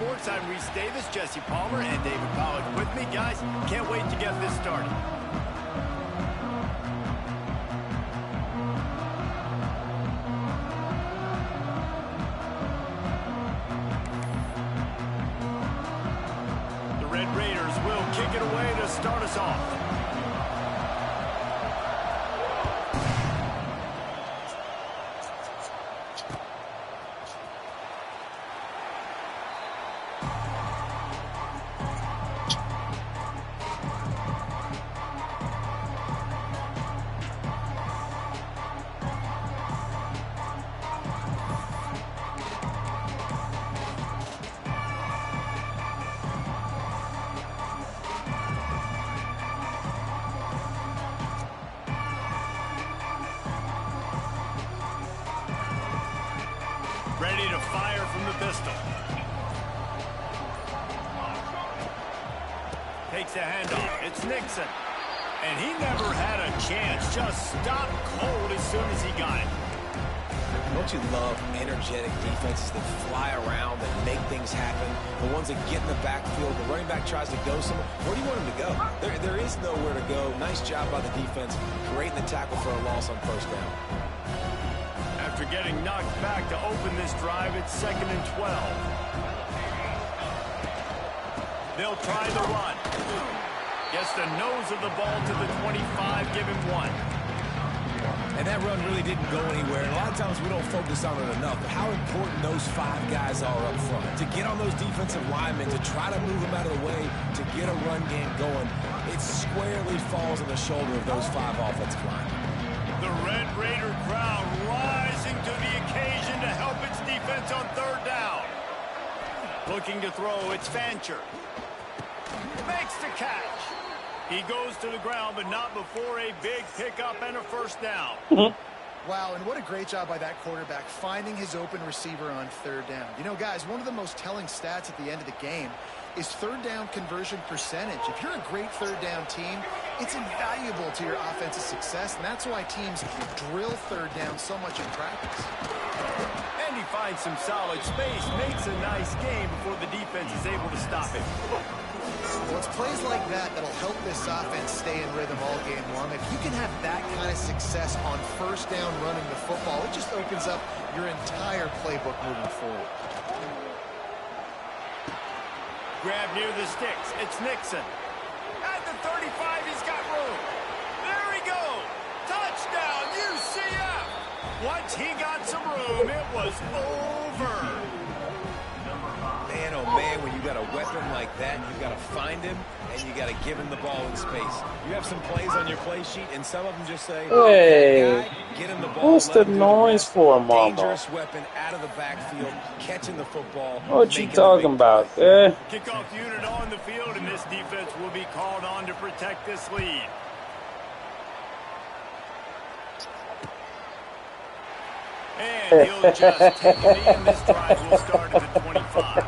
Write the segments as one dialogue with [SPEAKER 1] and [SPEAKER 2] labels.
[SPEAKER 1] Sports. I'm Reese Davis, Jesse Palmer, and David Pollack with me. Guys, can't wait to get this started. The Red Raiders will kick it away to start us off. Ready to fire from the pistol. Takes a handoff. It's Nixon. And he never had a chance. Just stopped cold as soon as he got it.
[SPEAKER 2] Don't you love energetic defenses that fly around and make things happen? The ones that get in the backfield, the running back tries to go somewhere. Where do you want him to go? There is nowhere to go. Nice job by the defense, creating the tackle for a loss on first down.
[SPEAKER 1] After getting knocked back to open this drive, it's 2nd and 12. They'll try the run. Gets the nose of the ball to the 25, give him 1.
[SPEAKER 2] And that run really didn't go anywhere. And a lot of times we don't focus on it enough. But how important those 5 guys are up front. To get on those defensive linemen, to try to move them out of the way, to get a run game going, it squarely falls on the shoulder of those 5 offensive linemen.
[SPEAKER 1] The Red Raider crowd rising to the occasion to help its defense on 3rd down. Looking to throw, it's Fancher. Makes the catch. He goes to the ground, but not before a big pickup and a 1st down.
[SPEAKER 3] Wow, and what a great job by that quarterback, finding his open receiver on 3rd down. You know, guys, one of the most telling stats at the end of the game is 3rd down conversion percentage. If you're a great 3rd down team, it's invaluable to your offensive success, and that's why teams drill 3rd down so much in practice.
[SPEAKER 1] And he finds some solid space, makes a nice game before the defense is able to stop him.
[SPEAKER 3] Well, it's plays like that that'll help this offense stay in rhythm all game long. If you can have that kind of success on 1st down running the football, it just opens up your entire playbook moving forward.
[SPEAKER 1] Grab near the sticks. It's Nixon. At the 35, he's got room. There he goes. Touchdown, UCF. Once he got some room, it was over.
[SPEAKER 2] Man, oh man, when you got a weapon like that, you got to find him, and you got to give him the ball in space. You have some plays on your play sheet, and some of them just say,
[SPEAKER 4] hey,
[SPEAKER 2] guy, get him the ball.
[SPEAKER 4] What's the noise for, mama?
[SPEAKER 2] Dangerous weapon out of the backfield, catching the football.
[SPEAKER 4] What you talking about, eh?
[SPEAKER 1] Kickoff unit on the field, and this defense will be called on to protect this lead. And he'll just take the knee, and this drive will start at the 25.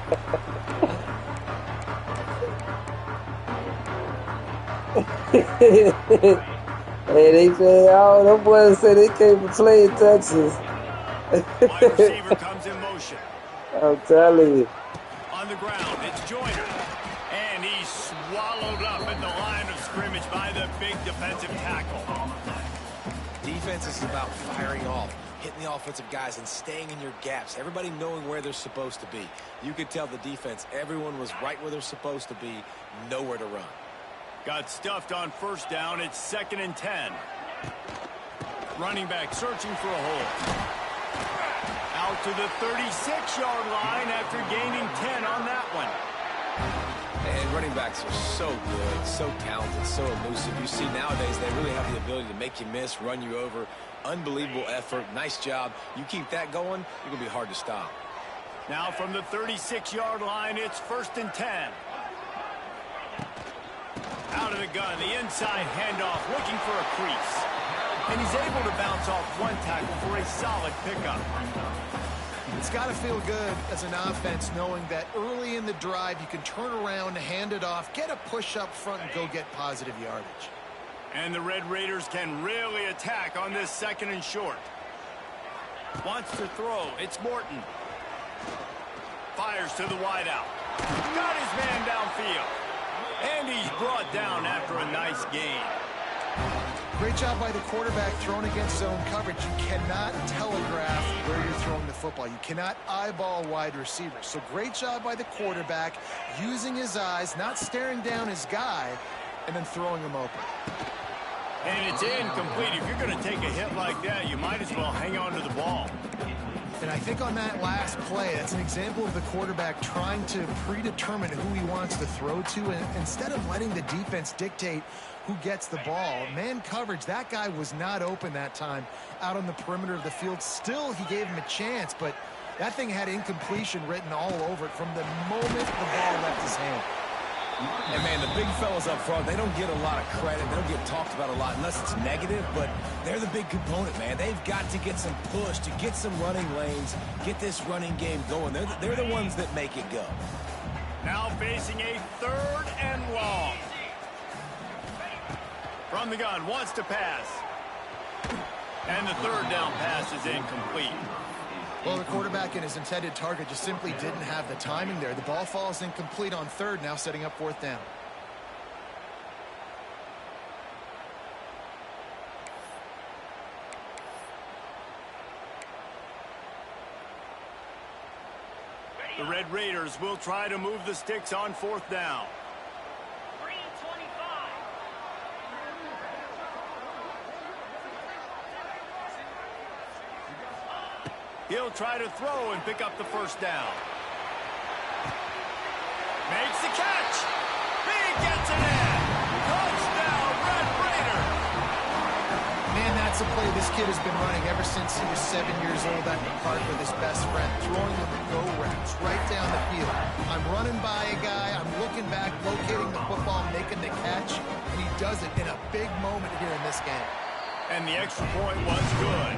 [SPEAKER 4] Hey, they say, oh, them boys say they came to play in Texas.
[SPEAKER 1] Wide receiver comes in motion.
[SPEAKER 4] I'm telling you.
[SPEAKER 1] On the ground, it's Joyner. And he's swallowed up at the line of scrimmage by the big defensive tackle.
[SPEAKER 2] Defense is about firing off, hitting the offensive guys and staying in your gaps. Everybody knowing where they're supposed to be. You could tell the defense, everyone was right where they're supposed to be, nowhere to run.
[SPEAKER 1] Got stuffed on 1st down. It's 2nd and 10. Running back searching for a hole. Out to the 36-yard line after gaining 10 on that one.
[SPEAKER 2] And running backs are so good, so talented, so elusive. You see nowadays they really have the ability to make you miss, run you over. Unbelievable effort. Nice job. You keep that going, you're going to be hard to stop.
[SPEAKER 1] Now from the 36-yard line, it's 1st and 10. Out of the gun, the inside handoff, looking for a crease. And he's able to bounce off one tackle for a solid pickup.
[SPEAKER 3] It's got to feel good as an offense knowing that early in the drive you can turn around, hand it off, get a push up front, and go get positive yardage.
[SPEAKER 1] And the Red Raiders can really attack on this 2nd and short. Wants to throw. It's Morton. Fires to the wideout. Got his man downfield. And he's brought down after a nice gain.
[SPEAKER 3] Great job by the quarterback throwing against zone coverage. You cannot telegraph where you're throwing the football. You cannot eyeball wide receivers. So great job by the quarterback using his eyes, not staring down his guy, and then throwing him open.
[SPEAKER 1] And it's incomplete. If you're going to take a hit like that, you might as well hang on to the ball.
[SPEAKER 3] And I think on that last play, that's an example of the quarterback trying to predetermine who he wants to throw to, and instead of letting the defense dictate who gets the ball. Man coverage, that guy was not open that time out on the perimeter of the field. Still, he gave him a chance, but that thing had incompletion written all over it from the moment the ball left his hand.
[SPEAKER 2] And, man, the big fellas up front, they don't get a lot of credit. They don't get talked about a lot unless it's negative, but they're the big component, man. They've got to get some push, to get some running lanes, get this running game going. They're the ones that make it go.
[SPEAKER 1] Now facing a 3rd and long. From the gun, wants to pass. And the 3rd down pass is incomplete.
[SPEAKER 3] Well, the quarterback and his intended target just simply didn't have the timing there. The ball falls incomplete on 3rd, now setting up 4th down.
[SPEAKER 1] The Red Raiders will try to move the sticks on 4th down. He'll try to throw and pick up the 1st down. Makes the catch. He gets it in. Touchdown, Red Raider.
[SPEAKER 3] Man, that's a play this kid has been running ever since he was 7 years old at the park with his best friend, throwing him the go routes right down the field. I'm running by a guy, I'm looking back, locating the football, making the catch, and he does it in a big moment here in this game.
[SPEAKER 1] And the extra point was good.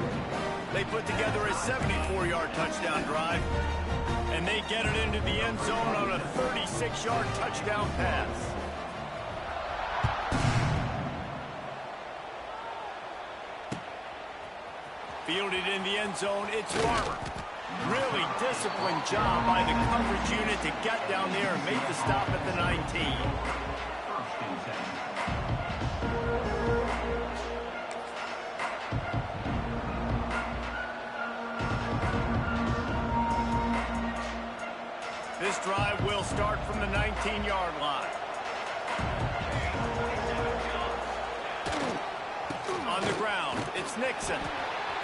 [SPEAKER 1] They put together a 74-yard touchdown drive, and they get it into the end zone on a 36-yard touchdown pass. Fielded in the end zone, it's Farmer. Really disciplined job by the coverage unit to get down there and make the stop at the 19. This drive will start from the 19-yard line. On the ground, it's Nixon.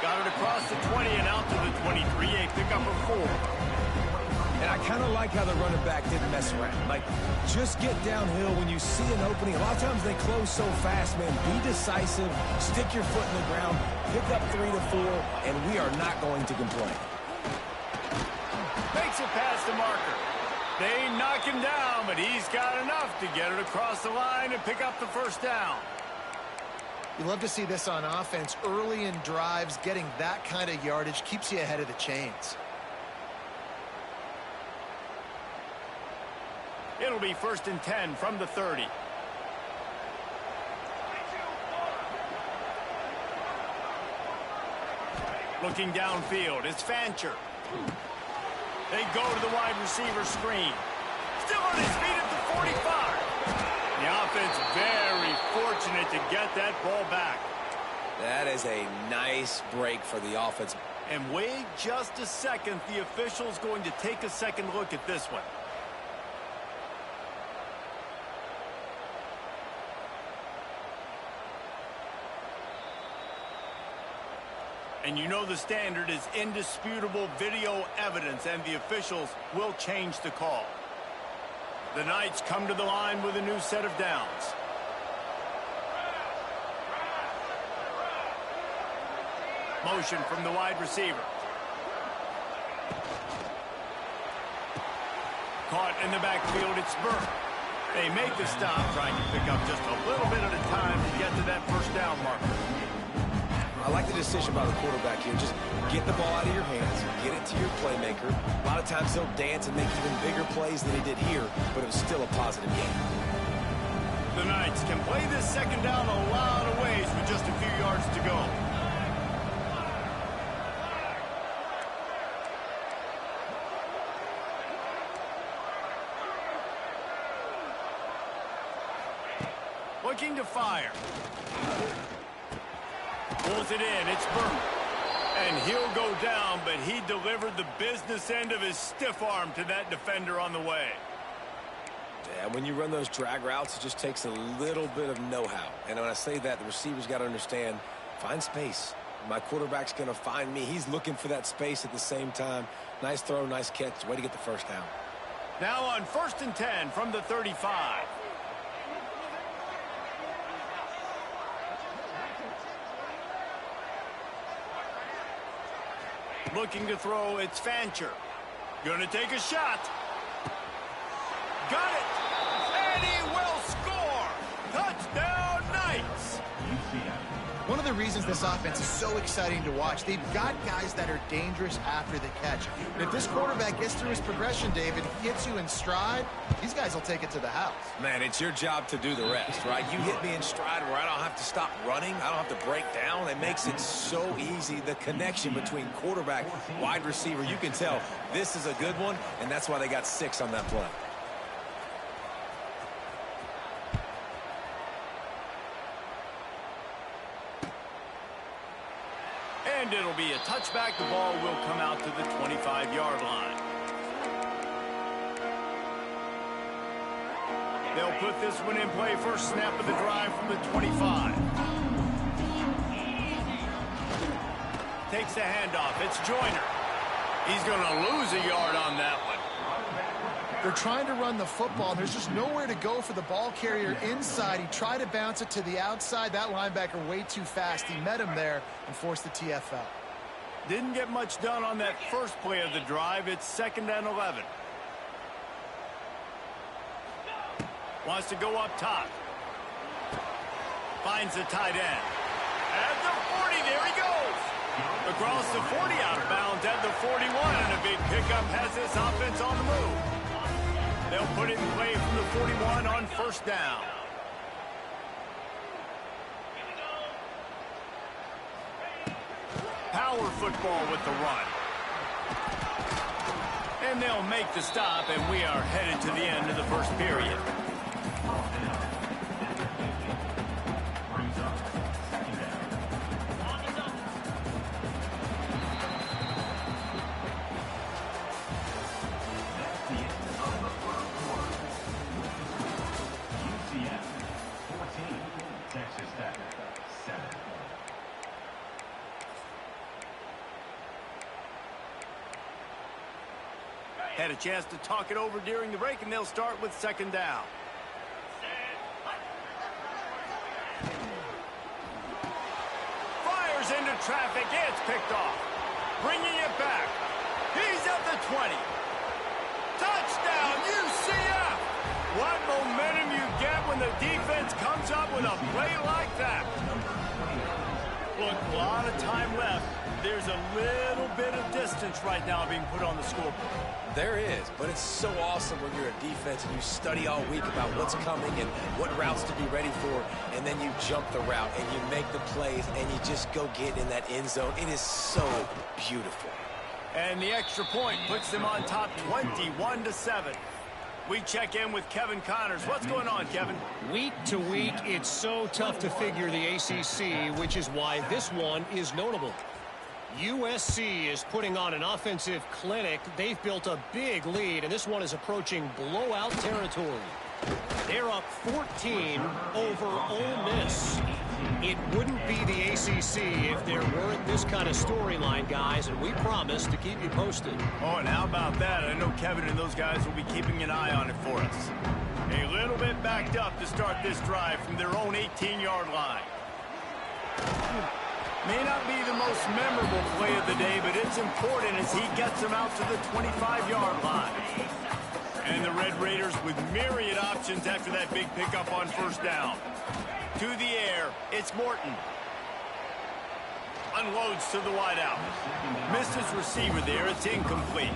[SPEAKER 1] Got it across the 20 and out to the 23, a pickup of 4.
[SPEAKER 2] And I kind of like how the running back didn't mess around. Like, just get downhill when you see an opening. A lot of times they close so fast, man. Be decisive, stick your foot in the ground, pick up 3 to 4, and we are not going to complain.
[SPEAKER 1] Makes it past the marker. They knock him down, but he's got enough to get it across the line and pick up the 1st down.
[SPEAKER 3] You love to see this on offense. Early in drives, getting that kind of yardage keeps you ahead of the chains.
[SPEAKER 1] It'll be 1st and 10 from the 30. Looking downfield, it's Fancher. They go to the wide receiver screen. Still on his feet at the 45. The offense very fortunate to get that ball back.
[SPEAKER 2] That is a nice break for the offense.
[SPEAKER 1] And wait just a second. The official's going to take a second look at this one. And you know the standard is indisputable video evidence, and the officials will change the call. The Knights come to the line with a new set of downs. Motion from the wide receiver. Caught in the backfield, it's Burke. They make the stop, trying to pick up just a little bit at a time to get to that 1st down marker.
[SPEAKER 2] I like the decision by the quarterback here. Just get the ball out of your hands, get it to your playmaker. A lot of times he'll dance and make even bigger plays than he did here, but it was still a positive game.
[SPEAKER 1] The Knights can play this 2nd down a lot of ways with just a few yards to go. Looking to fire. Pulls it in. It's Burke. And he'll go down, but he delivered the business end of his stiff arm to that defender on the way.
[SPEAKER 2] Yeah, when you run those drag routes, it just takes a little bit of know-how. And when I say that, the receiver's got to understand, find space. My quarterback's going to find me. He's looking for that space at the same time. Nice throw, nice catch. Way to get the first down.
[SPEAKER 1] Now on 1st and 10 from the 35. Looking to throw, it's Fancher. Gonna take a shot. Got it! And he will score! Touchdown, Knights!
[SPEAKER 3] One of the reasons this offense is so exciting to watch, they've got guys that are dangerous after the catch. And if this quarterback gets through his progression, David, gets you in stride, these guys will take it to the house.
[SPEAKER 2] Man, it's your job to do the rest, right? You hit me in stride where I don't have to stop running. I don't have to break down. It makes it so easy. The connection between quarterback, wide receiver, you can tell this is a good one, and that's why they got 6 on that play.
[SPEAKER 1] And it'll be a touchback. The ball will come out to the 25-yard line. They'll put this one in play. First snap of the drive from the 25. Takes the handoff. It's Joyner. He's going to lose a yard on that one.
[SPEAKER 3] They're trying to run the football. There's just nowhere to go for the ball carrier inside. He tried to bounce it to the outside. That linebacker way too fast. He met him there and forced the TFL.
[SPEAKER 1] Didn't get much done on that first play of the drive. It's 2nd and 11. Wants to go up top. Finds the tight end. At the 40, there he goes. Across the 40, out of bounds at the 41, and a big pickup has this offense on the move. They'll put it in play from the 41 on 1st down. Power football with the run. And they'll make the stop, and we are headed to the end of the first period.
[SPEAKER 5] UCF 14, Texas Tech 7.
[SPEAKER 1] Had a chance to talk it over during the break, and they'll start with 2nd down. Fires into traffic. It's picked off. Bringing it back. He's at the 20. Touchdown, UCF! What momentum you get when the defense comes up with a play like that. Look, a lot of time left. There's a little bit of distance right now being put on the scoreboard.
[SPEAKER 2] There is, but it's so awesome when you're a defense and you study all week about what's coming and what routes to be ready for, and then you jump the route and you make the plays and you just go get in that end zone. It is so beautiful.
[SPEAKER 1] And the extra point puts them on top 21-7. We check in with Kevin Connors. What's going on, Kevin?
[SPEAKER 6] Week to week, it's so tough to figure the ACC, which is why this one is notable. USC is putting on an offensive clinic. They've built a big lead, and this one is approaching blowout territory. They're up 14 over Ole Miss. It wouldn't be the ACC if there weren't this kind of storyline, guys, and we promise to keep you posted.
[SPEAKER 1] Oh, and how about that? I know Kevin and those guys will be keeping an eye on it for us. A little bit backed up to start this drive from their own 18-yard line. May not be the most memorable play of the day, but it's important as he gets them out to the 25-yard line. And the Red Raiders with myriad options after that big pickup on 1st down. To the air, it's Morton. Unloads to the wideout. Misses receiver there, it's incomplete.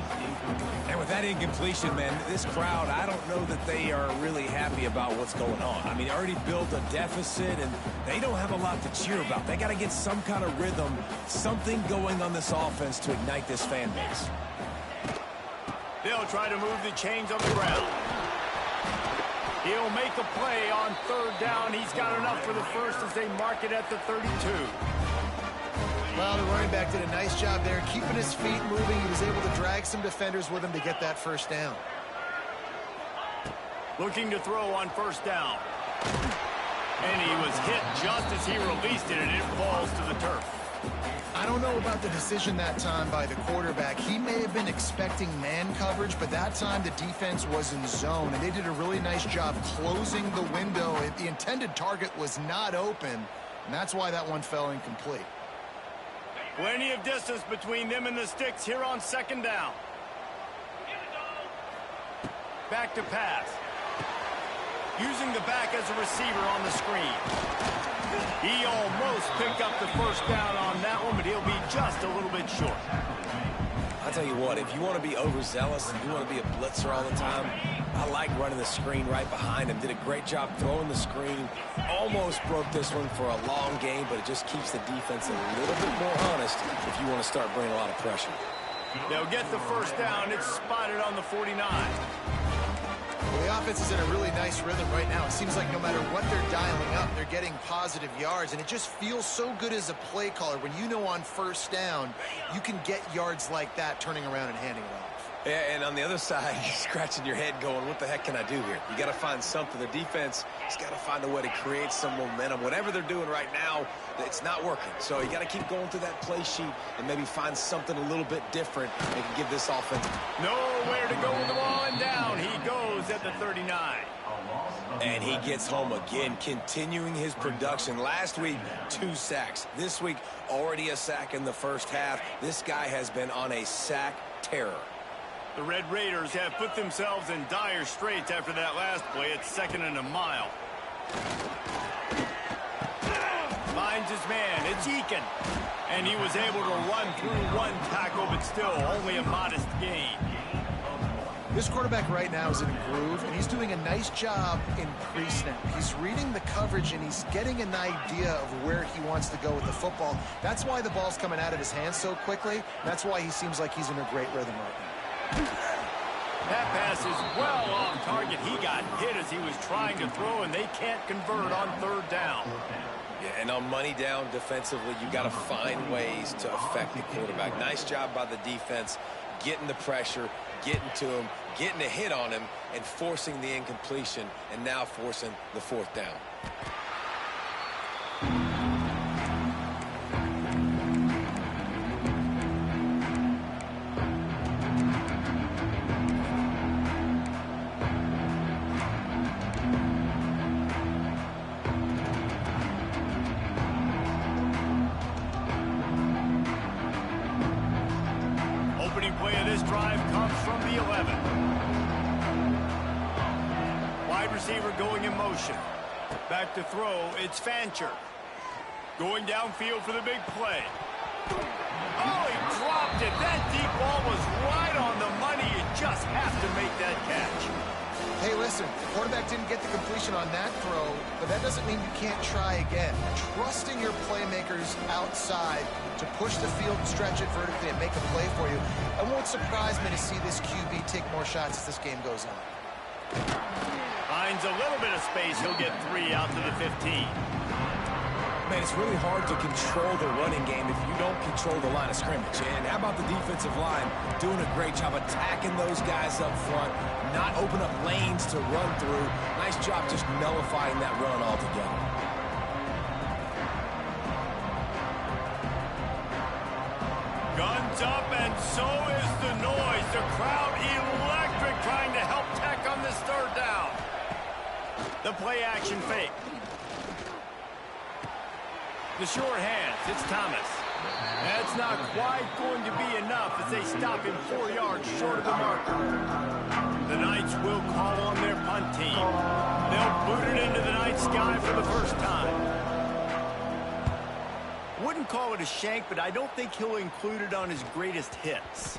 [SPEAKER 2] And with that incompletion, man, this crowd, I don't know that they are really happy about what's going on. I mean, already built a deficit, and they don't have a lot to cheer about. They got to get some kind of rhythm, something going on this offense to ignite this fan base.
[SPEAKER 1] They'll try to move the chains on the ground. He'll make a play on third down. He's got enough for the first as they mark it at the 32.
[SPEAKER 3] Well, the running back did a nice job there, keeping his feet moving. He was able to drag some defenders with him to get that first down.
[SPEAKER 1] Looking to throw on first down. And he was hit just as he released it, and it falls to the turf.
[SPEAKER 3] I don't know about the decision that time by the quarterback. He may have been expecting man coverage, but that time the defense was in zone, and they did a really nice job closing the window. The intended target was not open, and that's why that one fell incomplete.
[SPEAKER 1] Plenty of distance between them and the sticks here on second down. Back to pass. Using the back as a receiver on the screen. He almost picked up the first down on that one, but he'll be just a little bit short.
[SPEAKER 2] I'll tell you what, if you want to be overzealous and you want to be a blitzer all the time, I like running the screen right behind him. Did a great job throwing the screen. Almost broke this one for a long game, but it just keeps the defense a little bit more honest if you want to start bringing a lot of pressure.
[SPEAKER 1] They'll get the first down. It's spotted on the 49.
[SPEAKER 3] Well, the offense is in a really nice rhythm right now. It seems like no matter what they're dialing up, they're getting positive yards, and it just feels so good as a play caller when you know on first down you can get yards like that turning around and handing it off.
[SPEAKER 2] Yeah, and on the other side, you're scratching your head going, what the heck can I do here? You got to find something. The defense has got to find a way to create some momentum. Whatever they're doing right now, it's not working. So you got to keep going through that play sheet and maybe find something a little bit different that can give this offense.
[SPEAKER 1] Nowhere to go with the ball, and down he goes at the 39.
[SPEAKER 2] And he gets home again, continuing his production. Last week, 2 sacks. This week, already a sack in the first half. This guy has been on a sack terror.
[SPEAKER 1] The Red Raiders have put themselves in dire straits after that last play. It's 2nd and a mile. Finds his man. It's Eakin. And he was able to run through one tackle, but still only a modest gain.
[SPEAKER 3] This quarterback right now is in a groove, and he's doing a nice job in pre-snap. He's reading the coverage, and he's getting an idea of where he wants to go with the football. That's why the ball's coming out of his hands so quickly. That's why he seems like he's in a great rhythm right now.
[SPEAKER 1] That pass is well off target. He got hit as he was trying to throw, and they can't convert on third down.
[SPEAKER 2] Yeah, and on money down defensively, you got to find ways to affect the quarterback. Nice job by the defense, getting the pressure, getting to him, getting a hit on him, and forcing the incompletion, and now forcing the fourth down.
[SPEAKER 1] Opening play of this drive comes from the 11. Wide receiver going in motion. Back to throw, it's Fancher. Going downfield for the big play. Oh, he dropped it. That deep ball was right on the money. You just have to make that catch.
[SPEAKER 3] Hey, listen, the quarterback didn't get the completion on that throw, but that doesn't mean you can't try again. Trusting your playmakers outside to push the field and stretch it vertically and make a play for you. It won't surprise me to see this QB take more shots as this game goes on.
[SPEAKER 1] Finds a little bit of space. He'll get 3 out to the 15.
[SPEAKER 2] Man, it's really hard to control the running game if you don't control the line of scrimmage. And how about the defensive line doing a great job attacking those guys up front, not open up lanes to run through. Nice job just nullifying that run altogether.
[SPEAKER 1] Guns up, and so is the noise. The crowd electric, trying to help Tech on this third down. The play action fake. The short hands, it's Thomas. That's not quite going to be enough as they stop him 4 yards short of the marker. The Knights will call on their punt team. They'll boot it into the night sky for the first time. Wouldn't call it a shank, but I don't think he'll include it on his greatest hits.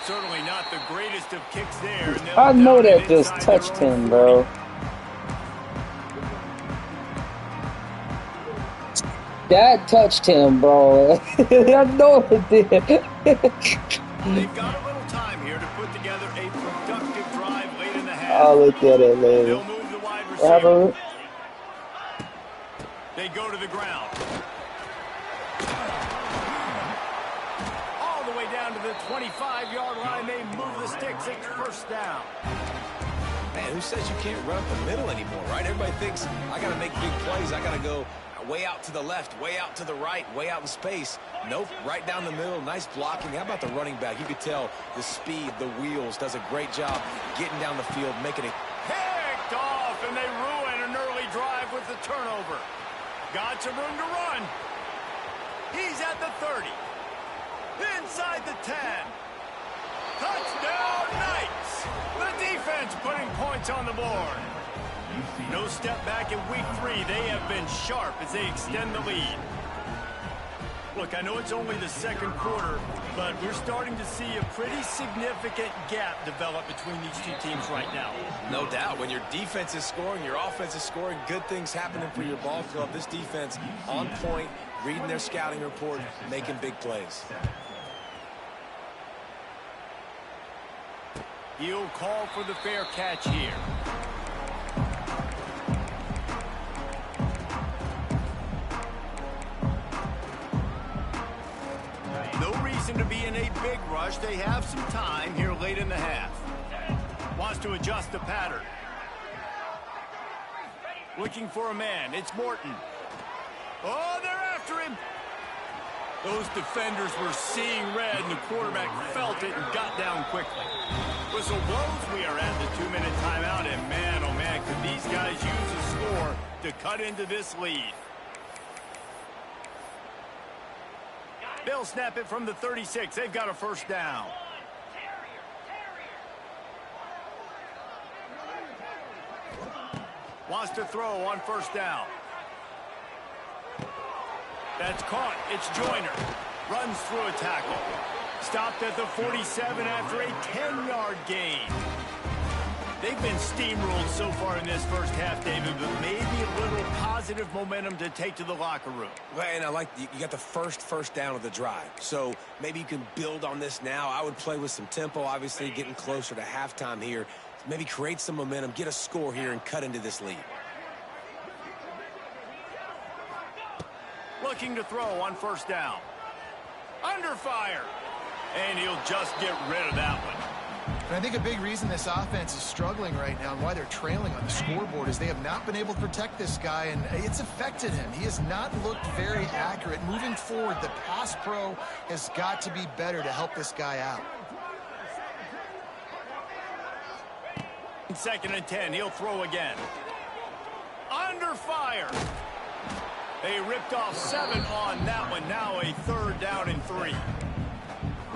[SPEAKER 1] Certainly not the greatest of kicks there.
[SPEAKER 4] I know that just touched him, bro. That touched him, bro. I know it did.
[SPEAKER 1] They've got a little time here to put together a productive drive late in the half.
[SPEAKER 4] I'll look at it later.
[SPEAKER 1] They'll move the wide
[SPEAKER 4] happened?
[SPEAKER 1] They go to the ground. All the way down to the 25-yard line. They move the sticks. It's first down.
[SPEAKER 2] Man, who says you can't run up the middle anymore, right? Everybody thinks I got to make big plays. I got to go way out to the left, way out to the right, way out in space. Nope, right down the middle. Nice blocking. How about the running back? You could tell the speed, the wheels, does a great job getting down the field, making it.
[SPEAKER 1] Picked off, and they ruin an early drive with the turnover. Got some room to run. He's at the 30. Inside the 10. Touchdown, Knights! The defense putting points on the board. No step back in week 3. They have been sharp as they extend the lead. Look, I know it's only the second quarter, but we're starting to see a pretty significant gap develop between these two teams right now.
[SPEAKER 2] No doubt. When your defense is scoring, your offense is scoring, good things happening for your ball club. This defense on point, reading their scouting report, making big plays.
[SPEAKER 1] He'll call for the fair catch here. No reason to be in a big rush. They have some time here late in the half. Wants to adjust the pattern. Looking for a man. It's Morton. Oh, they're after him. Those defenders were seeing red, and the quarterback felt it and got down quickly. Whistle blows. We are at the 2-minute timeout, and man, oh man, could these guys use a score to cut into this lead. They'll snap it from the 36. They've got a first down. Wants to throw on first down. That's caught. It's Joyner. Runs through a tackle. Stopped at the 47 after a 10-yard gain. They've been steamrolled so far in this first half, David, but maybe a little positive momentum to take to the locker room.
[SPEAKER 2] Well, and I like you got the first down of the drive. So maybe you can build on this now. I would play with some tempo, obviously getting closer to halftime here. Maybe create some momentum, get a score here, and cut into this lead.
[SPEAKER 1] Looking to throw on first down. Under fire. And he'll just get rid of that one.
[SPEAKER 3] And I think a big reason this offense is struggling right now and why they're trailing on the scoreboard is they have not been able to protect this guy, and it's affected him. He has not looked very accurate. Moving forward, the pass pro has got to be better to help this guy out.
[SPEAKER 1] 2nd and 10. He'll throw again. Under fire. They ripped off 7 on that one. Now a 3rd down and 3.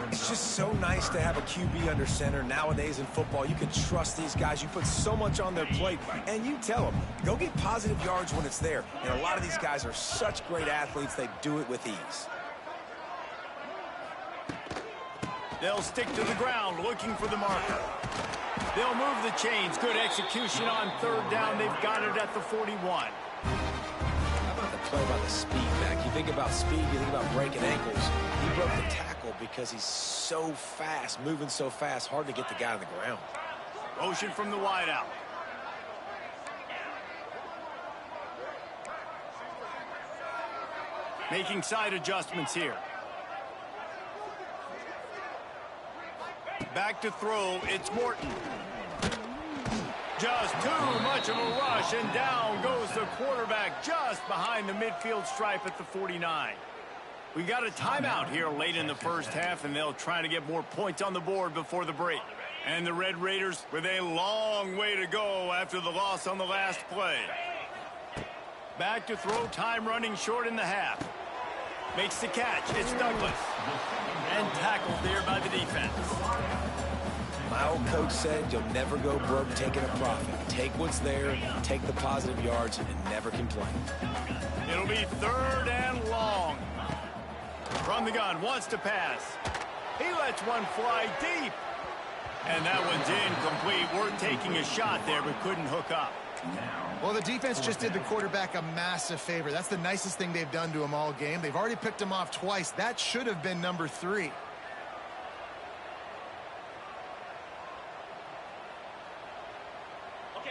[SPEAKER 2] It's just so nice to have a QB under center. Nowadays in football, you can trust these guys. You put so much on their plate, and you tell them, go get positive yards when it's there. And a lot of these guys are such great athletes, they do it with ease.
[SPEAKER 1] They'll stick to the ground looking for the marker. They'll move the chains. Good execution on 3rd down. They've got it at the 41.
[SPEAKER 2] How about the play by the speed back? You think about speed, you think about breaking ankles. He broke the tackle because he's so fast, moving so fast, hard to get the guy on the ground.
[SPEAKER 1] Motion from the wideout. Making side adjustments here. Back to throw, it's Morton. Just too much of a rush, and down goes the quarterback just behind the midfield stripe at the 49. We got a timeout here late in the first half, and they'll try to get more points on the board before the break. And the Red Raiders with a long way to go after the loss on the last play. Back to throw, time running short in the half. Makes the catch, it's Douglas. And tackled there by the defense.
[SPEAKER 2] My old coach said you'll never go broke taking a profit. Take what's there, take the positive yards, and never complain.
[SPEAKER 1] It'll be 3rd and long. From the gun, wants to pass. He lets one fly deep. And that one's incomplete. We're taking a shot there, but couldn't hook up.
[SPEAKER 3] Well, the defense just did the quarterback a massive favor. That's the nicest thing they've done to him all game. They've already picked him off twice. That should have been number 3.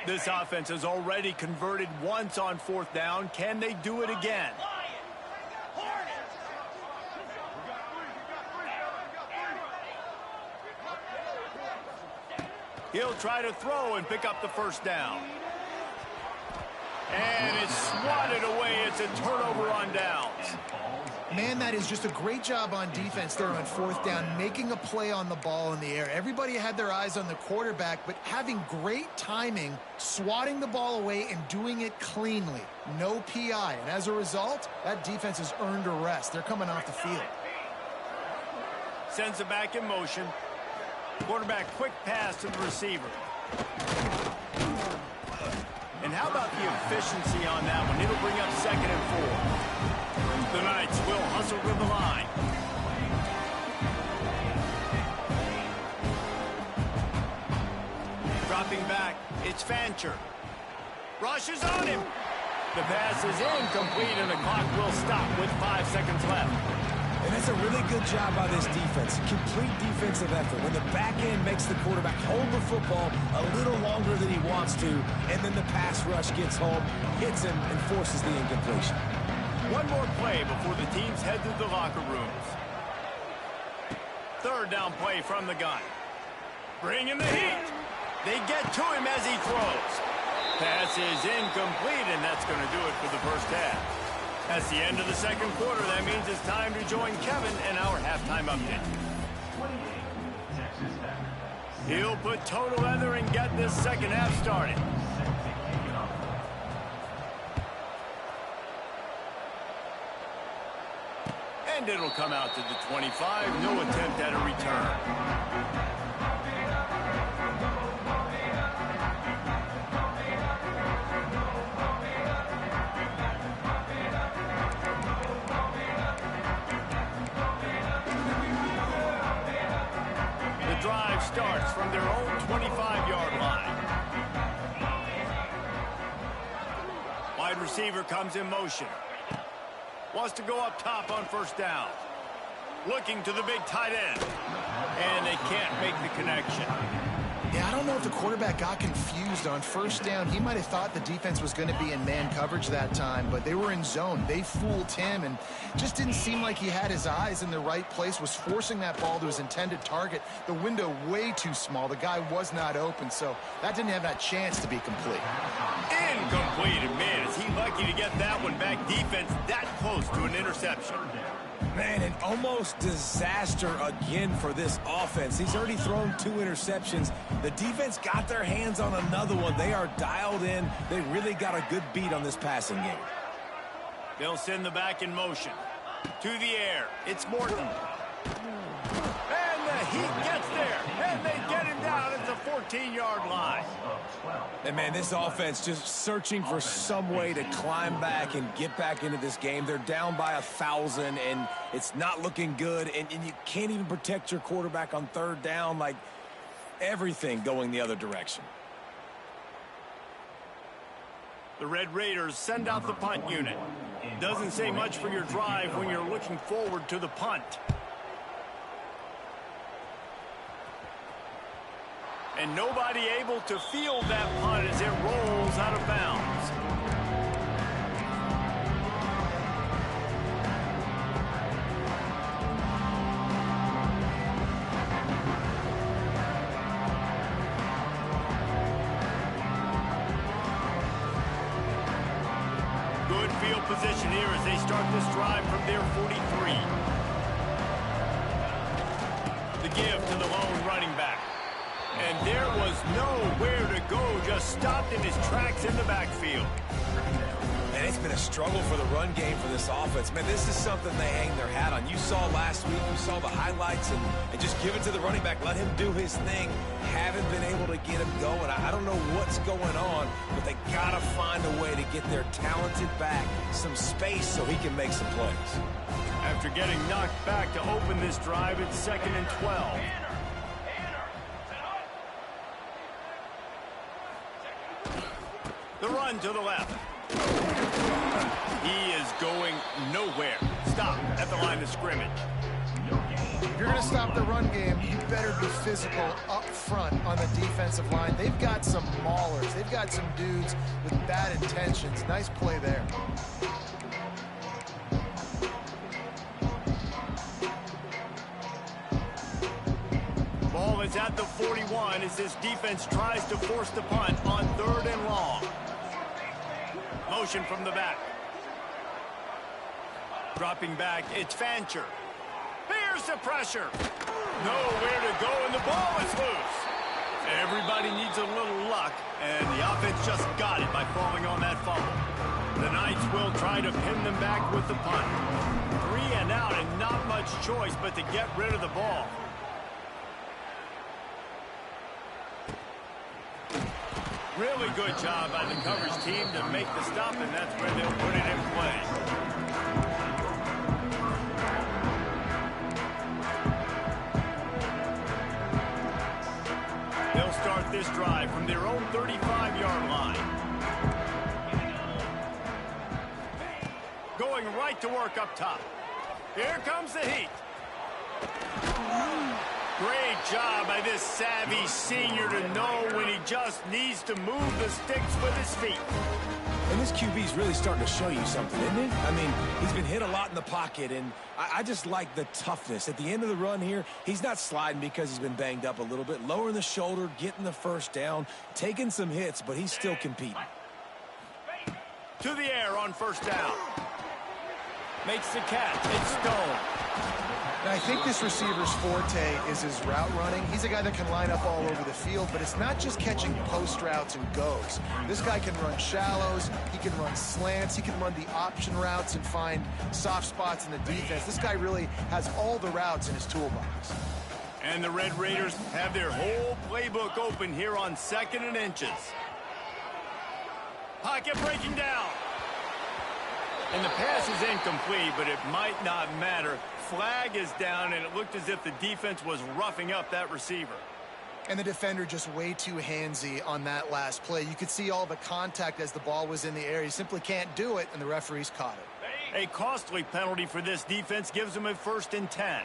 [SPEAKER 1] This offense has already converted once on 4th down. Can they do it again? He'll try to throw and pick up the 1st down. And it's swatted away. It's a turnover on downs.
[SPEAKER 3] Man, that is just a great job on defense there on 4th down, making a play on the ball in the air. Everybody had their eyes on the quarterback, but having great timing, swatting the ball away and doing it cleanly. No PI. And as a result, that defense has earned a rest. They're coming off the field.
[SPEAKER 1] Sends it back in motion. Quarterback quick pass to the receiver. And how about the efficiency on that one? It'll bring up 2nd and 4. The Knights will hustle to the line. Dropping back, it's Fancher. Rushes on him. The pass is incomplete, and the clock will stop with 5 seconds left.
[SPEAKER 2] And that's a really good job by this defense. Complete defensive effort. When the back end makes the quarterback hold the football a little longer than he wants to, and then the pass rush gets home, hits him, and forces the incompletion.
[SPEAKER 1] One more play before the teams head to the locker rooms. 3rd down play from the gun. Bring in the heat. They get to him as he throws. Pass is incomplete, and that's going to do it for the 1st half. That's the end of the 2nd quarter. That means it's time to join Kevin in our halftime update. He'll put toe to leather and get this 2nd half started. And it'll come out to the 25. No attempt at a return. Drive starts from their own 25-yard line. Wide receiver comes in motion. Wants to go up top on 1st down. Looking to the big tight end. And they can't make the connection.
[SPEAKER 3] Yeah, I don't know if the quarterback got confused on 1st down. He might have thought the defense was going to be in man coverage that time, but they were in zone. They fooled him and just didn't seem like he had his eyes in the right place, was forcing that ball to his intended target. The window way too small. The guy was not open, so that didn't have that chance to be complete.
[SPEAKER 1] Incomplete. And man, is he lucky to get that one back. Defense that close to an interception.
[SPEAKER 2] Man, an almost disaster again for this offense. He's already thrown 2 interceptions. The defense got their hands on another one. They are dialed in. They really got a good beat on this passing game.
[SPEAKER 1] They'll send the back in motion. To the air. It's Morton. And the heat gets there. And they get him down at the 14-yard line.
[SPEAKER 2] And, man, this offense just searching for some way to climb back and get back into this game. They're down by 1,000, and it's not looking good. And you can't even protect your quarterback on 3rd down. Like, everything going the other direction.
[SPEAKER 1] The Red Raiders send out the punt unit. Doesn't say much for your drive when you're looking forward to the punt. And nobody able to field that punt as it rolls out of bounds. Good field position here as they start this drive from their 43. The give to the lone running back. And there was nowhere to go, just stopped in his tracks in the backfield.
[SPEAKER 2] And it's been a struggle for the run game for this offense. Man, this is something they hang their hat on. You saw last week, you saw the highlights, and just give it to the running back. Let him do his thing. Haven't been able to get him going. I don't know what's going on, but they got to find a way to get their talented back some space so he can make some plays.
[SPEAKER 1] After getting knocked back to open this drive, it's 2nd and 12. The run to the left. He is going nowhere. Stop at the line of scrimmage.
[SPEAKER 3] If you're going to stop the run game, you better be physical up front on the defensive line. They've got some maulers. They've got some dudes with bad intentions. Nice play there.
[SPEAKER 1] Ball is at the 41 as this defense tries to force the punt on 3rd and long. Motion from the back. Dropping back, it's Fancher. Here's the pressure. Nowhere to go, and the ball is loose. Everybody needs a little luck, and the offense just got it by falling on that fumble. The Knights will try to pin them back with the punt. 3 and out, and not much choice but to get rid of the ball. Really good job by the coverage team to make the stop, and that's where they'll put it in play. They'll start this drive from their own 35-yard line. Going right to work up top. Here comes the heat. Great job by this savvy senior to know when he just needs to move the sticks with his feet.
[SPEAKER 2] And this QB's really starting to show you something, isn't he? I mean, he's been hit a lot in the pocket, and I just like the toughness. At the end of the run here, he's not sliding because he's been banged up a little bit. Lowering the shoulder, getting the first down, taking some hits, but he's still competing.
[SPEAKER 1] To the air on 1st down. Makes the catch. It's Stone.
[SPEAKER 3] And I think this receiver's forte is his route running. He's a guy that can line up all over the field, but it's not just catching post routes and goes. This guy can run shallows, he can run slants, he can run the option routes and find soft spots in the defense. This guy really has all the routes in his toolbox.
[SPEAKER 1] And the Red Raiders have their whole playbook open here on 2nd and inches. Pocket breaking down. And the pass is incomplete, but it might not matter. Flag is down, and it looked as if the defense was roughing up that receiver.
[SPEAKER 3] And the defender just way too handsy on that last play. You could see all the contact as the ball was in the air. He simply can't do it, and the referees caught it.
[SPEAKER 1] A costly penalty for this defense gives them a 1st and 10.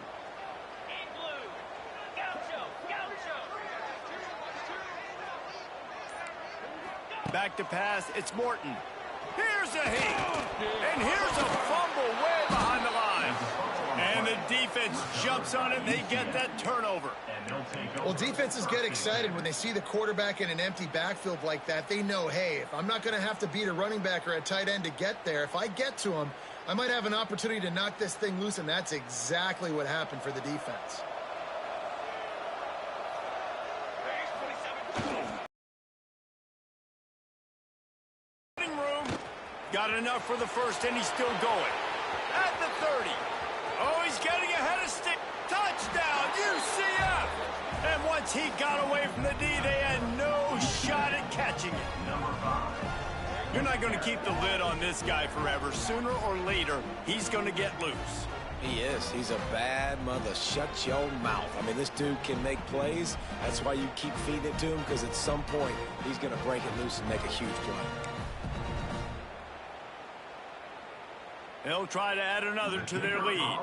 [SPEAKER 1] Back to pass, it's Morton. Here's a hit, and here's a fumble way behind the line. And the defense jumps on it, they get that turnover.
[SPEAKER 3] Well, defenses get excited when they see the quarterback in an empty backfield like that. They know, hey, if I'm not going to have to beat a running back or a tight end to get there, if I get to him, I might have an opportunity to knock this thing loose, and that's exactly what happened for the defense.
[SPEAKER 1] Got enough for the 1st, and he's still going. At the 30. Oh, he's getting ahead of stick. Touchdown, UCF! And once he got away from the D, they had no shot at catching it. You're not going to keep the lid on this guy forever. Sooner or later, he's going to get loose.
[SPEAKER 2] He is. He's a bad mother. Shut your mouth. I mean, this dude can make plays. That's why you keep feeding it to him, because at some point, he's going to break it loose and make a huge play.
[SPEAKER 1] They'll try to add another to their lead.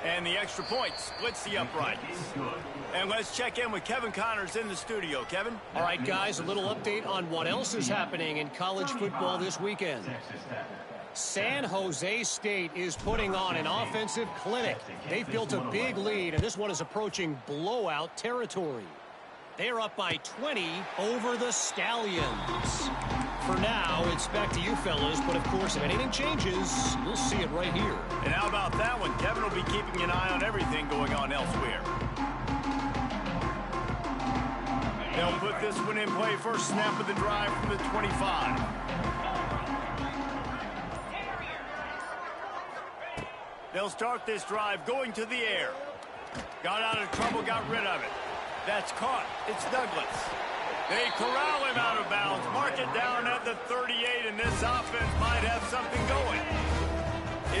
[SPEAKER 1] And the extra point splits the uprights. And let's check in with Kevin Connors in the studio. Kevin?
[SPEAKER 6] All right, guys, a little update on what else is happening in college football this weekend. San Jose State is putting on an offensive clinic. They've built a big lead, and this one is approaching blowout territory. They're up by 20 over the Stallions. For now, it's back to you fellas, but of course, if anything changes, you'll see it right here.
[SPEAKER 1] And how about that one? Kevin will be keeping an eye on everything going on elsewhere. They'll put this one in play. First snap of the drive from the 25. They'll start this drive going to the air. Got out of trouble, got rid of it. That's caught. It's Douglas. They corral him out of bounds. Mark it down at the 38, and this offense might have something going.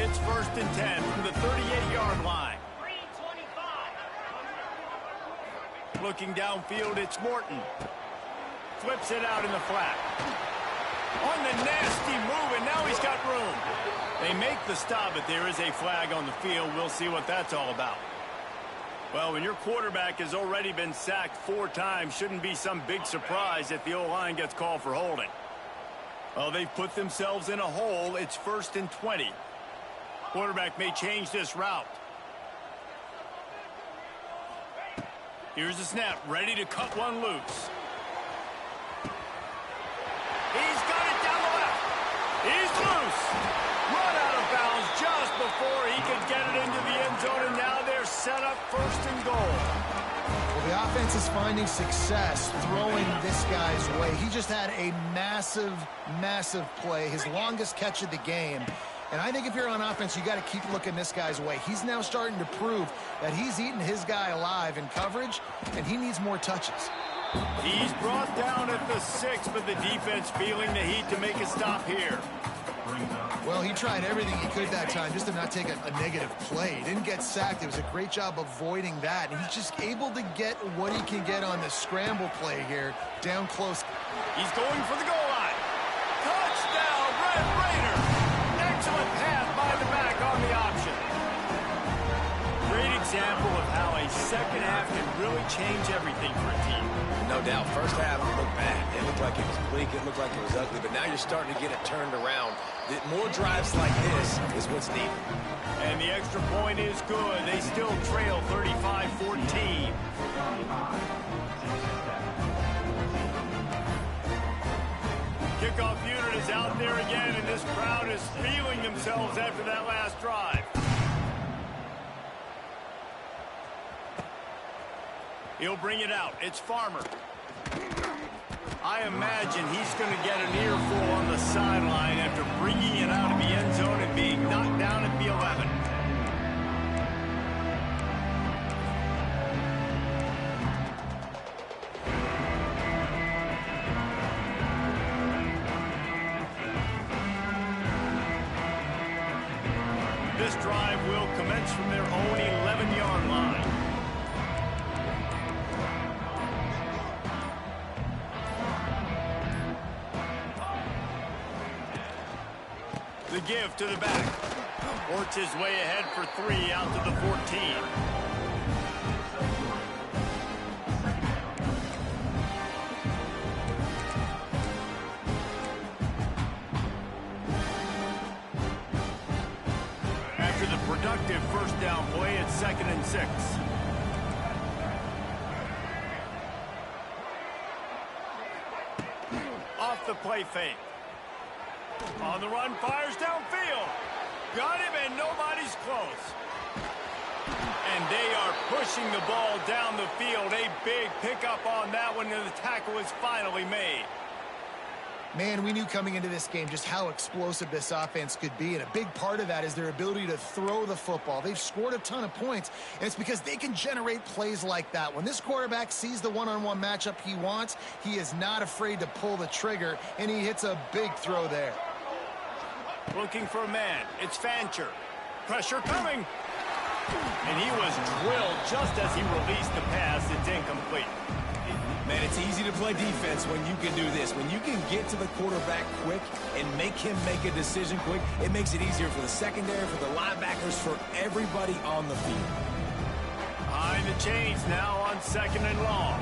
[SPEAKER 1] It's 1st and 10 from the 38-yard line. Looking downfield, it's Morton. Flips it out in the flat. On the nasty move, and now he's got room. They make the stop, but there is a flag on the field. We'll see what that's all about. Well, when your quarterback has already been sacked 4 times, shouldn't be some big surprise if the O-line gets called for holding. Well, they've put themselves in a hole. It's 1st and 20. Quarterback may change this route. Here's the snap, ready to cut one loose. He's got it down the left. He's loose. Run out of bounds just before he could get it into the end zone, and now they're set up 1st and goal.
[SPEAKER 3] Well, the offense is finding success throwing this guy's way. He just had a massive, massive play, his longest catch of the game. And I think if you're on offense, you got to keep looking this guy's way. He's now starting to prove that he's eating his guy alive in coverage, and he needs more touches.
[SPEAKER 1] He's brought down at the 6, but the defense feeling the heat to make a stop here.
[SPEAKER 3] Well, he tried everything he could that time just to not take a negative play. He didn't get sacked. It was a great job avoiding that. And he's just able to get what he can get on the scramble play here, down close.
[SPEAKER 1] He's going for the goal line. Touchdown, Red Raiders. Excellent pass by the back on the option. Great example of how a second half can really change everything for a team.
[SPEAKER 2] No doubt. First half looked bad. It looked like it was bleak. It looked like it was ugly. But now you're starting to get it turned around. More drives like this is what's needed.
[SPEAKER 1] And the extra point is good. They still trail 35-14. Kickoff unit is out there again, and this crowd is feeling themselves after that last drive. He'll bring it out. It's Farmer. I imagine he's going to get an earful on the sideline after bringing it out of the end zone and being knocked down at the 11. This drive will commence from their own 11-yard line. The give to the back. Works his way ahead for 3 out to the 14. After the productive first down play, it's 2nd and 6. Off the play fake. On the run, fires downfield. Got him, and nobody's close. And they are pushing the ball down the field. A big pickup on that one, and the tackle is finally made.
[SPEAKER 3] Man, we knew coming into this game just how explosive this offense could be, and a big part of that is their ability to throw the football. They've scored a ton of points, and it's because they can generate plays like that. When this quarterback sees the one-on-one matchup he wants, he is not afraid to pull the trigger, and he hits a big throw there.
[SPEAKER 1] Looking for a man. It's Fancher. Pressure coming. And he was drilled just as he released the pass. It's incomplete.
[SPEAKER 2] Man, it's easy to play defense when you can do this. When you can get to the quarterback quick and make him make a decision quick, it makes it easier for the secondary, for the linebackers, for everybody on the field.
[SPEAKER 1] Behind the chains now on 2nd and long.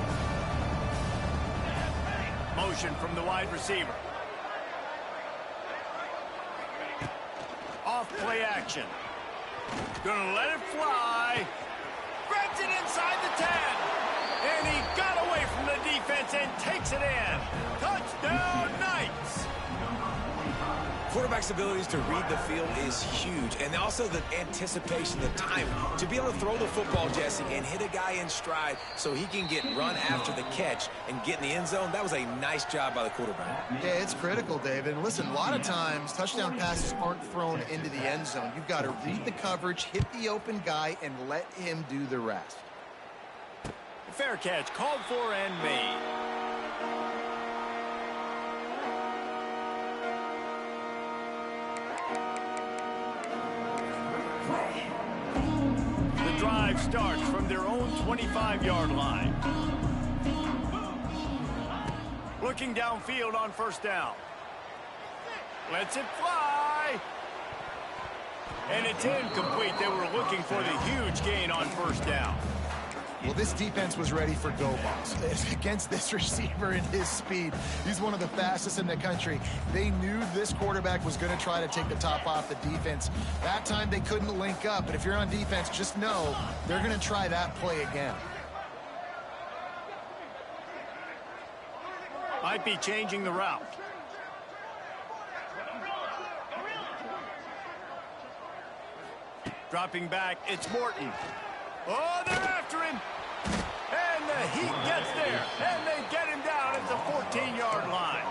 [SPEAKER 1] Motion from the wide receiver. Off play action. Gonna let it fly. Grabs it inside the 10. And he got away from the defense and takes it in. Touchdown, Knights.
[SPEAKER 2] Quarterback's abilities to read the field is huge. And also the anticipation, the time to be able to throw the football, Jesse, and hit a guy in stride so he can get run after the catch and get in the end zone. That was a nice job by the quarterback.
[SPEAKER 3] Yeah, it's critical, David. And listen, a lot of times touchdown passes aren't thrown into the end zone. You've got to read the coverage, hit the open guy, and let him do the rest.
[SPEAKER 1] Fair catch called for and made. The drive starts from their own 25-yard line. Looking downfield on 1st down. Lets it fly. And it's incomplete. They were looking for the huge gain on first down.
[SPEAKER 3] Well, this defense was ready for go balls against this receiver and his speed. He's one of the fastest in the country. They knew this quarterback was going to try to take the top off the defense. That time they couldn't link up, but if you're on defense, just know they're going to try that play again.
[SPEAKER 1] Might be changing the route. Dropping back, it's Morton. Oh, they're after him. And the Heat gets there. And they get him down at the 14-yard line.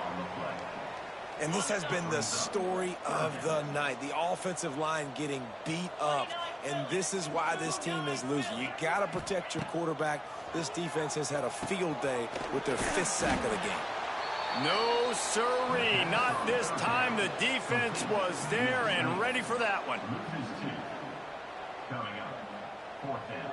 [SPEAKER 2] And this has been the story of the night. The offensive line getting beat up. And this is why this team is losing. You got to protect your quarterback. This defense has had a field day with their 5th sack of the game.
[SPEAKER 1] No, sirree. Not this time. The defense was there and ready for that one.
[SPEAKER 5] Coming up, 4th down.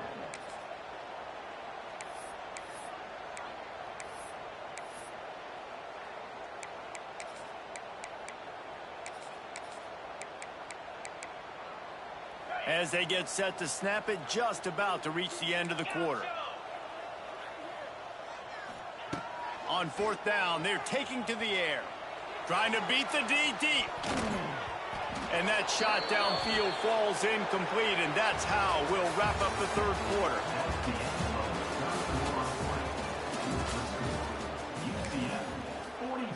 [SPEAKER 1] As they get set to snap it, just about to reach the end of the quarter. On 4th down, they're taking to the air. Trying to beat the D deep. And that shot downfield falls incomplete, and that's how we'll wrap up the 3rd quarter.
[SPEAKER 5] UCF 42,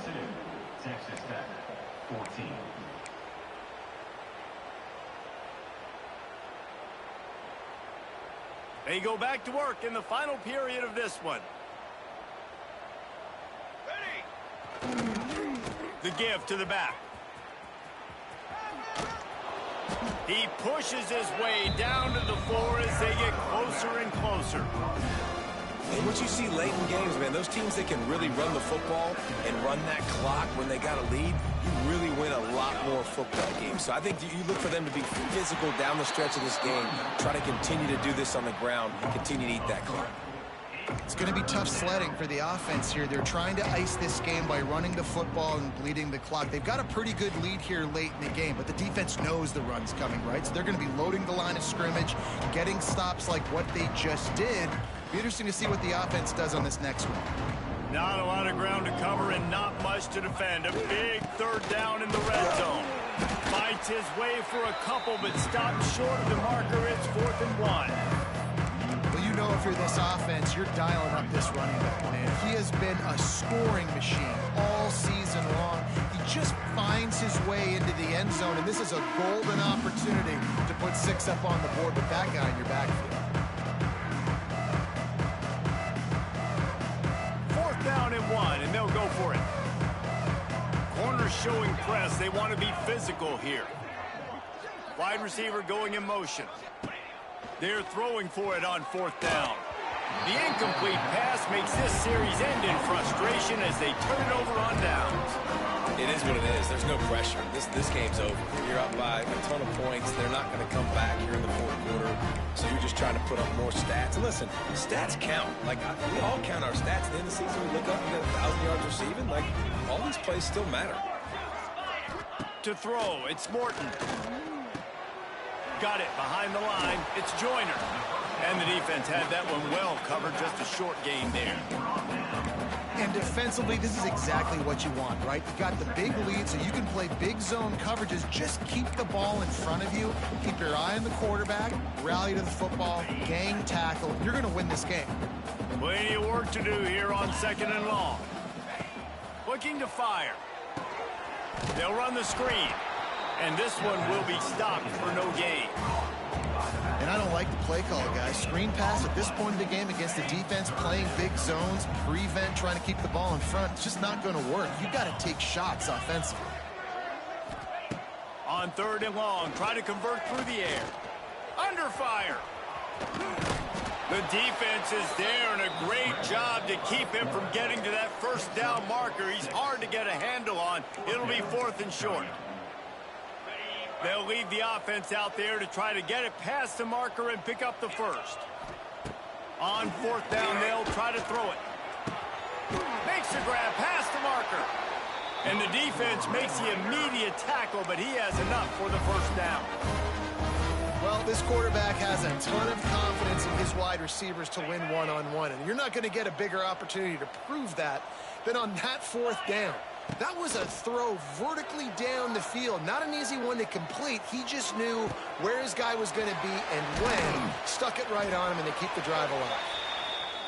[SPEAKER 5] Texas Tech 14.
[SPEAKER 1] They go back to work in the final period of this one. The give to the back. He pushes his way down to the floor as they get closer and closer.
[SPEAKER 2] And what you see late in games, man, those teams that can really run the football and run that clock when they got a lead, you really win a lot more football games. So I think you look for them to be physical down the stretch of this game, try to continue to do this on the ground, and continue to eat that clock.
[SPEAKER 3] It's going to be tough sledding for the offense here. They're trying to ice this game by running the football and bleeding the clock. They've got a pretty good lead here late in the game, but the defense knows the run's coming, right? So they're going to be loading the line of scrimmage, getting stops like what they just did. Be interesting to see what the offense does on this next one.
[SPEAKER 1] Not a lot of ground to cover and not much to defend. A big 3rd down in the red zone. Fights his way for a couple, but stops short of the marker. It's 4th and 1.
[SPEAKER 3] Well, you know if you're this offense, you're dialing up this running back, man. He has been a scoring machine all season long. He just finds his way into the end zone, and this is a golden opportunity to put 6 up on the board with that guy in your backfield.
[SPEAKER 1] 4th down and 1, and they'll go for it. Corners showing press. They want to be physical here. Wide receiver going in motion. They're throwing for it on 4th down. The incomplete pass makes this series end in frustration as they turn it over on downs.
[SPEAKER 2] It is what it is. There's no pressure. This game's over. You're up by a ton of points. They're not going to come back here in the 4th quarter. So you're just trying to put up more stats. And listen, stats count. Like, we all count our stats. At the end of the season, we look up and get 1,000 yards receiving. Like, all these plays still matter.
[SPEAKER 1] To throw, it's Morton. Got it behind the line. It's Joyner. And the defense had that one well covered. Just a short gain there.
[SPEAKER 3] And defensively, this is exactly what you want, right? You got the big lead, so you can play big zone coverages. Just keep the ball in front of you. Keep your eye on the quarterback. Rally to the football. Gang tackle. You're going to win this game.
[SPEAKER 1] Plenty of work to do here on 2nd and long. Looking to fire. They'll run the screen. And this one will be stopped for no gain.
[SPEAKER 3] And I don't like the play call, guys. Screen pass at this point in the game against the defense playing big zones, prevent, trying to keep the ball in front. It's just not going to work. You've got to take shots offensively.
[SPEAKER 1] On 3rd and long, try to convert through the air. Under fire. The defense is there, and a great job to keep him from getting to that 1st down marker. He's hard to get a handle on. It'll be 4th and short. They'll leave the offense out there to try to get it past the marker and pick up the 1st. On 4th down, they'll try to throw it. Makes the grab past the marker. And the defense makes the immediate tackle, but he has enough for the first down.
[SPEAKER 3] Well, this quarterback has a ton of confidence in his wide receivers to win one-on-one, and you're not going to get a bigger opportunity to prove that than on that fourth down. That was a throw vertically down the field. Not an easy one to complete. He just knew where his guy was going to be and when. Stuck it right on him, and they keep the drive alive.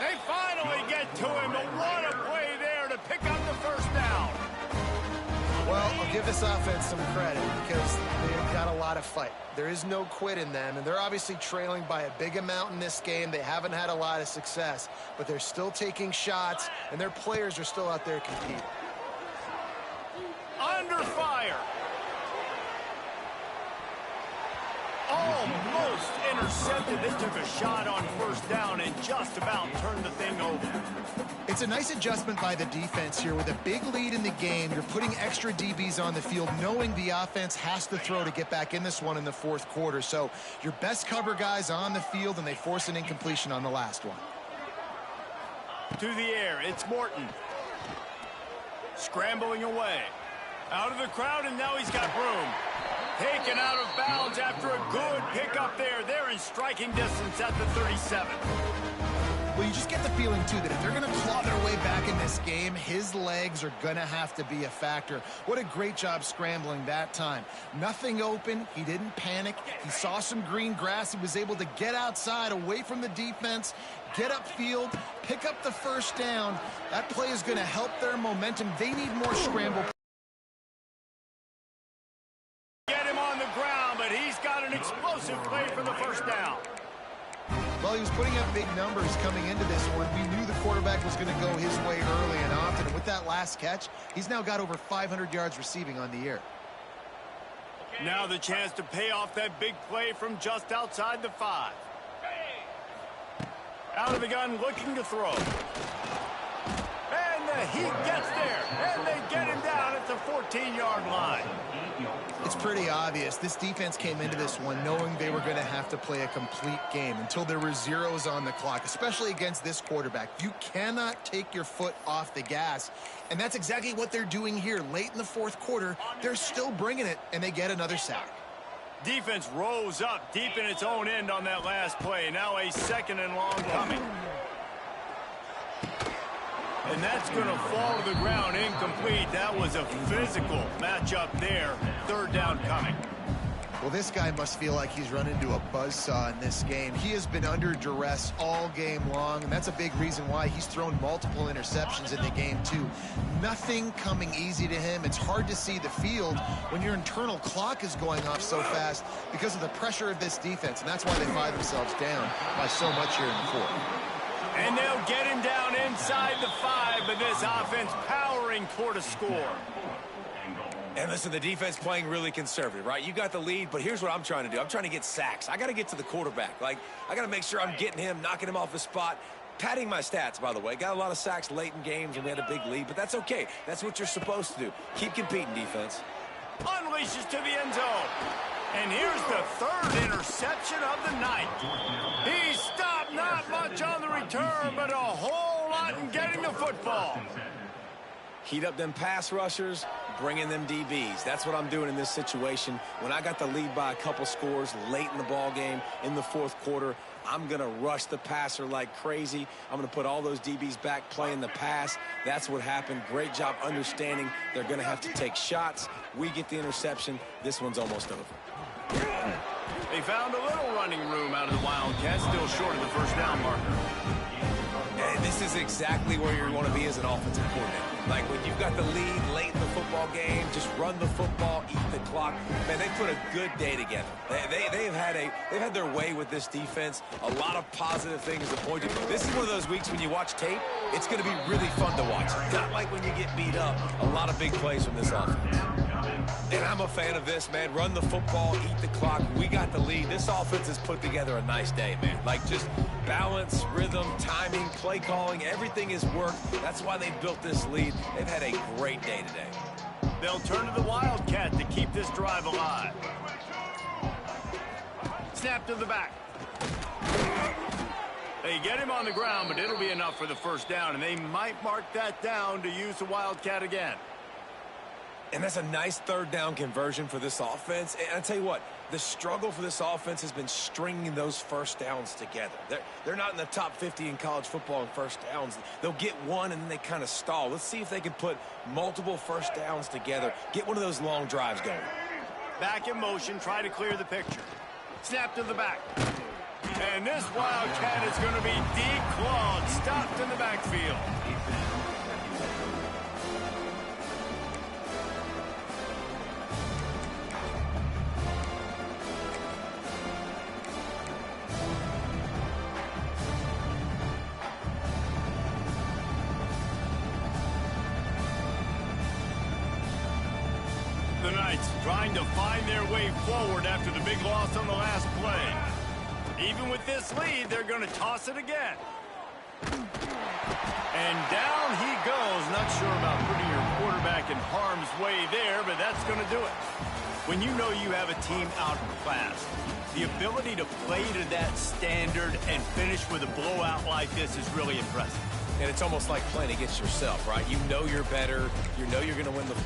[SPEAKER 1] They finally get to him, but what a play there to pick up the first down.
[SPEAKER 3] Well, I'll give this offense some credit because they've got a lot of fight. There is no quit in them, and they're obviously trailing by a big amount in this game. They haven't had a lot of success, but they're still taking shots, and their players are still out there competing.
[SPEAKER 1] Under fire. Almost intercepted. They took a shot on first down and just about turned the thing over.
[SPEAKER 3] It's a nice adjustment by the defense here. With a big lead in the game, you're putting extra DBs on the field, knowing the offense has to throw to get back in this one in the fourth quarter. So your best cover guys on the field, and they force an incompletion on the last one.
[SPEAKER 1] To the air, it's Morton. Scrambling away. Out of the crowd, and now he's got room. Taken out of bounds after a good pickup there. They're in striking distance at the 37.
[SPEAKER 3] Well, you just get the feeling, too, that if they're going to claw their way back in this game, his legs are going to have to be a factor. What a great job scrambling that time. Nothing open. He didn't panic. He saw some green grass. He was able to get outside, away from the defense, get upfield, pick up the first down. That play is going to help their momentum. They need more scramble.
[SPEAKER 1] Get him on the ground, but he's got an explosive play for the first down.
[SPEAKER 3] Well, he was putting up big numbers coming into this one. We knew the quarterback was going to go his way early and often. And with that last catch, he's now got over 500 yards receiving on the year.
[SPEAKER 1] Now the chance to pay off that big play from just outside the 5. Out of the gun, looking to throw. And the heat gets there, and they get him down at the 14-yard line.
[SPEAKER 3] It's pretty obvious. This defense came into this one knowing they were going to have to play a complete game until there were zeros on the clock, especially against this quarterback. You cannot take your foot off the gas, and that's exactly what they're doing here. Late in the fourth quarter, they're still bringing it, and they get another sack.
[SPEAKER 1] Defense rose up deep in its own end on that last play. Now a second and long coming. And that's going to fall to the ground incomplete. That was a physical matchup there. Third down coming.
[SPEAKER 3] Well, this guy must feel like he's run into a buzzsaw in this game. He has been under duress all game long, and that's a big reason why he's thrown multiple interceptions in the game, too. Nothing coming easy to him. It's hard to see the field when your internal clock is going off so fast because of the pressure of this defense, and that's why they find themselves down by so much here in the fourth.
[SPEAKER 1] And they'll get him down inside the 5, but this offense powering toward a score.
[SPEAKER 2] And listen, the defense playing really conservative, right? You got the lead, but here's what I'm trying to do. I'm trying to get sacks. I got to get to the quarterback. Like, I got to make sure I'm getting him, knocking him off his spot. Padding my stats, by the way. Got a lot of sacks late in games when we had a big lead, but that's okay. That's what you're supposed to do. Keep competing, defense.
[SPEAKER 1] Unleashes to the end zone. And here's the third interception of the night. He stopped not much on the return, but a whole lot in getting the football.
[SPEAKER 2] Heat up them pass rushers, bring in them DBs. That's what I'm doing in this situation. When I got the lead by a couple scores late in the ball game in the fourth quarter, I'm going to rush the passer like crazy. I'm going to put all those DBs back playing the pass. That's what happened. Great job understanding they're going to have to take shots. We get the interception. This one's almost over.
[SPEAKER 1] They found a little running room out of the Wildcats, still short of the first down marker.
[SPEAKER 2] And this is exactly where you want to be as an offensive coordinator. Like when you've got the lead late in the football game, just run the football, eat the clock. Man, they put a good day together. They've had their way with this defense. A lot of positive things to point to. This is one of those weeks when you watch tape, it's going to be really fun to watch. Not like when you get beat up. A lot of big plays from this offense. And I'm a fan of this, man. Run the football, eat the clock. We got the lead. This offense has put together a nice day, man. Like just balance, rhythm, timing, play calling, everything has worked. That's why they built this lead. They've had a great day today.
[SPEAKER 1] They'll turn to the Wildcat to keep this drive alive. Snap to the back. They get him on the ground, but it'll be enough for the first down, and they might mark that down to use the Wildcat again.
[SPEAKER 2] And that's a nice third down conversion for this offense. And I tell you what, the struggle for this offense has been stringing those first downs together. They're not in the top 50 in college football in first downs. They'll get one and then they kind of stall. Let's see if they can put multiple first downs together, get one of those long drives going.
[SPEAKER 1] Back in motion, try to clear the picture. Snap to the back. And this Wildcat is going to be declawed, stopped in the backfield. The Knights trying to find their way forward after the big loss on the last play. Even with this lead, they're going to toss it again. And down he goes. Not sure about putting your quarterback in harm's way there, but that's going to do it. When you know you have a team outclassed, the ability to play to that standard and finish with a blowout like this is really impressive.
[SPEAKER 2] And it's almost like playing against yourself, right? You know you're better. You know you're going to win the